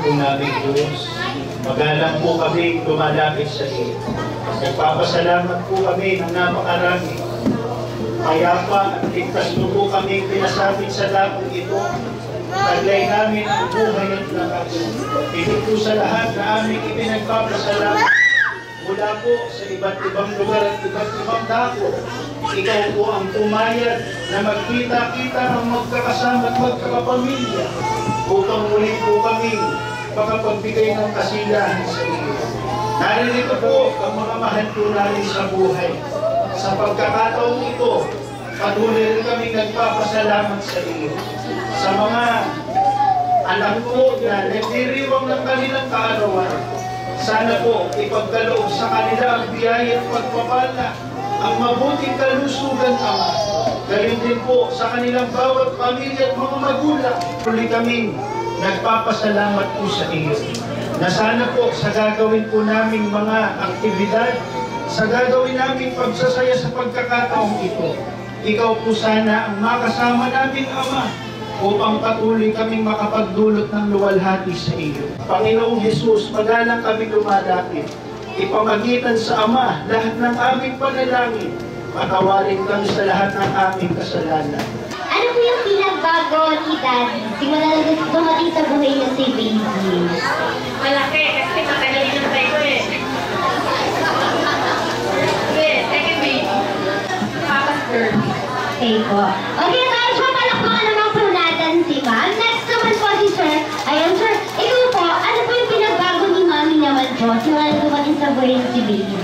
po namin Diyos, magalang po kami lumalapit sa iyo. Nagpapasalamat po kami ng napakarami. Kaya pa at ligtas mo po kami pinasapit sa lakong ito. Taglay namin ang buhay at lakas. Ito po sa lahat na aming ipinagpapasalamat. Mula po sa iba't ibang lugar at iba't ibang dako. Ikaw po ang pumayag na magkita-kita ang magkakasama at magkakapamilya upang muli po kami makapagbigay ng kasiyahan sa iyo. Naririto po ang mga mahal po namin sa buhay. Sa pagkakataong ito, patuloy rin kami nagpapasalamat sa iyo. Sa mga anak po na nagdiriwang ng kanilang kaarawan, sana po ipagkaloob sa kanila ang biyaya at pagpapala, ang mabuting kalusugan, Ama. Gayon din po sa kanilang bawat pamilya at mga magulang. Tuloy kaming nagpapasalamat po sa iyo. Na sana po sa gagawin po naming mga aktibidad, sa gagawin naming pagsasaya sa pagkakataong ito, ikaw po sana ang makasama namin, Ama, upang patuloy kaming makapagdulot ng luwalhati sa iyo. Panginoong Jesus, magalang kami lumalapit. Ipamagitan sa Ama lahat ng aming panalangin. Patawarin kami sa lahat ng aming kasalanan. Ano po yung pinagbago ni Daddy simula na dumating sa buhay niya si Baby? Malaki, kasi matagal yung tayo ko eh. Second baby. Papa's girl. Okay po. Okay, so palakpakan naman po natin si Ma'am. Next naman po si Sir. Ayun, Sir. Ikaw po, ano po yung pinagbago ni Mami naman po simula na dumating sa buhay niya si Baby?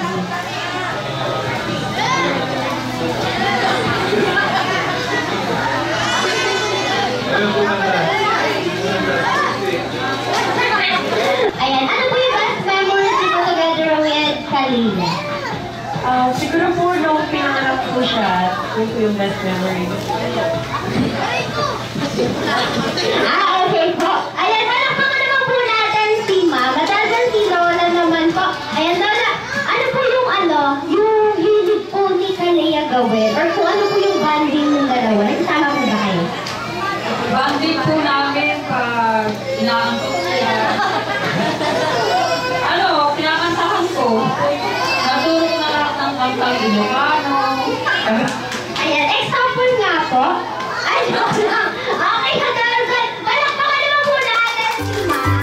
Ayan, ano po yung best memories niyo together with Kalina? Siguro po nung pinanganak po siya, yun po yung best memory. Okay po. Ayan, palakpakan naman po natin si Mama. Dahil si Lola naman po. Ayan, Lola, ano po yung yung hilig po ni Kalea gawin? Or kung ano po yung bonding ng dalawa? Nagsama po ba kayo? Banding po namin pag inaantok siya. Kinakantahan ko. Naturo ko na lahat ng kantang Ilocano. Ayan, example nga po. Ay, joke lang. Okay, hanggang palakpakan naman po natin si Mama.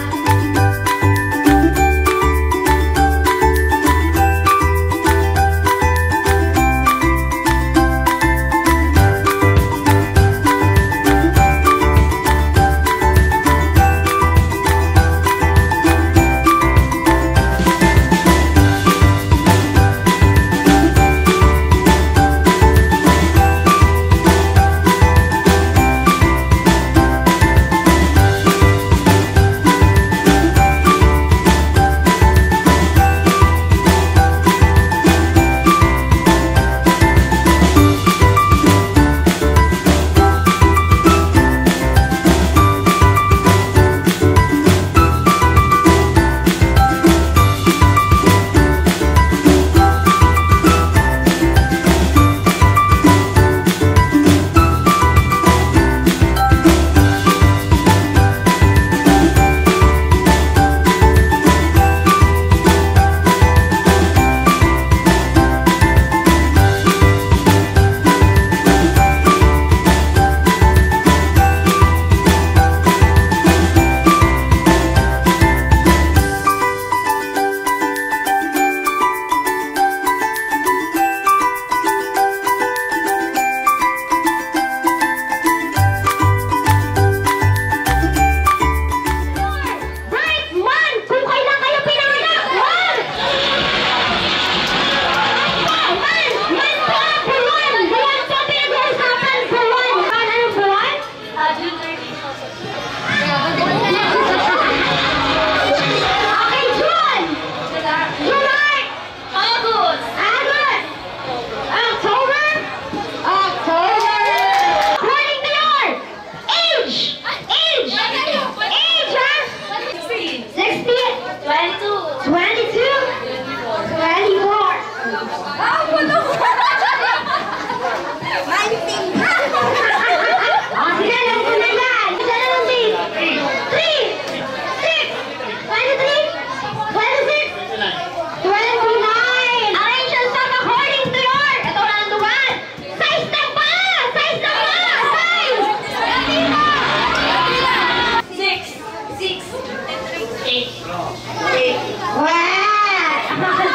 Wow!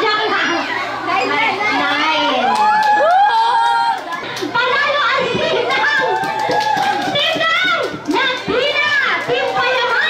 Joke lang. 9. Panalo ang Team ng Pina! Team Payaman!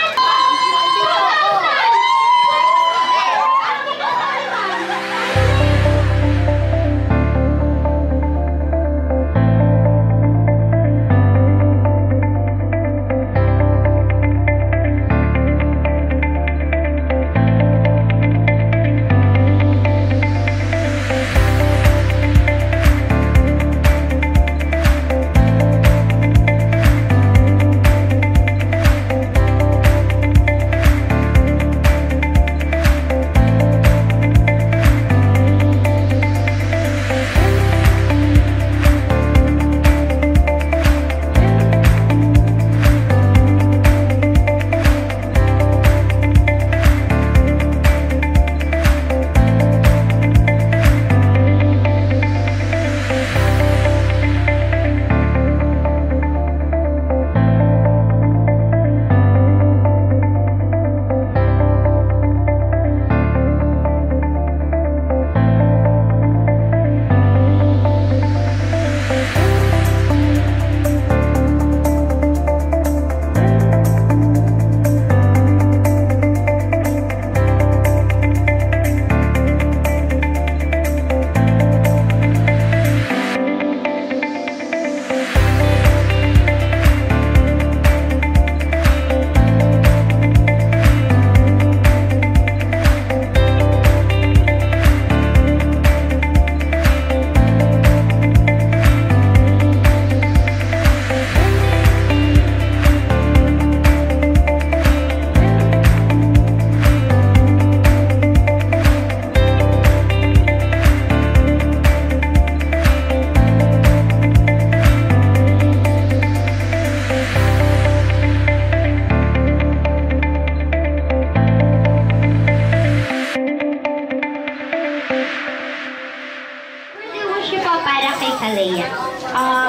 'Kalea?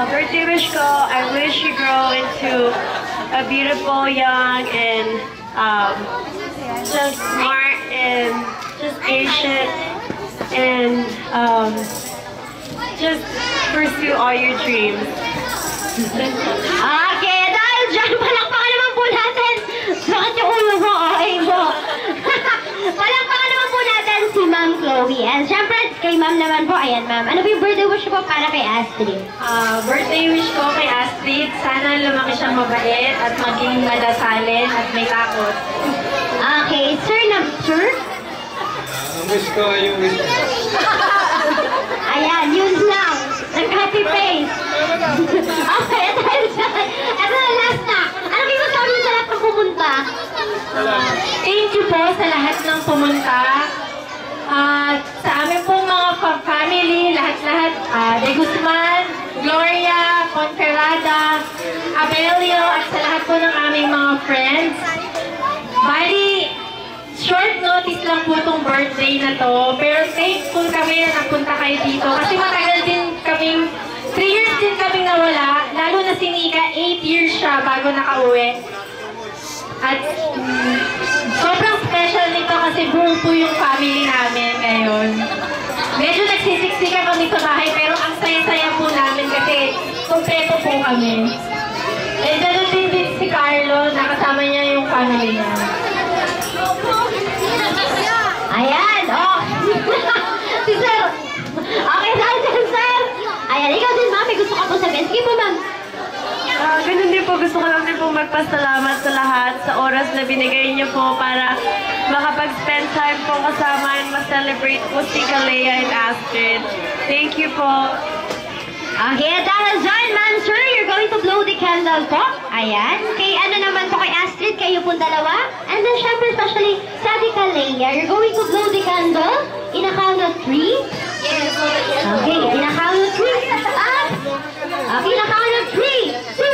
Birthday wish ko, I wish you grow into a beautiful, young, and just smart and just patient and just pursue all your dreams. Okay, dahil dyan, palakpakan naman po natin. Bakit yung ulo mo? Okay mo. Palakpakan naman po natin si Ma'am Chloe. And syempre, kay Ma'am naman po. Ayan, Ma'am. Ano po yung birthday wish po para kay Astrid? Birthday wish ko kay Astrid, sana lumaki siyang mabait at maging madasalin at may takot. Okay, sir? Ang wish ko yung wish ko. Ayan, yun lang. Nag-happy face. Okay, dahil dyan. Ito na, last na. Ano kayo sabi niyo sa lahat ng pumunta? Thank you po sa lahat ng pumunta. Sa amin pong mga family, lahat-lahat, De Guzman, Gloria, Conferada, Abelio, at sa lahat po ng aming mga friends. Bali, short notice lang po itong birthday na to, pero thankful kami na napunta kayo dito kasi matagal din kaming, 3 years din kaming nawala, lalo na si Nika, 8 years siya bago nakauwi. At sobrang special nito kasi buo po yung family namin ngayon. Medyo nagsisiksikan kami sa bahay pero ang saya-saya po namin kasi kompleto po kami. And ganoon din si Carlo, nakasama niya yung family niya. Ayan, oh. Si Sir. Okay, dahil dyan, Sir. Ayan, ikaw din, Ma'am. May gusto ka po sabihin. Sige po, Ma'am. Ganun din po, gusto ko lang din po magpasalamat sa lahat sa oras na binigay niyo po para makapag-spend time po kasama and ma-celebrate po si Kalea and Astrid. Thank you po. Okay, dahil dyan, Ma'am, Sir, you're going to blow the candle po. Ayan. Kay ano naman po kay Astrid, kayo po dalawa. And then, syempre, especially sa Ate Kalea, you're going to blow the candle in a count of 3. Okay, in a count of 3. Up. Okay, in a count of 3, 2,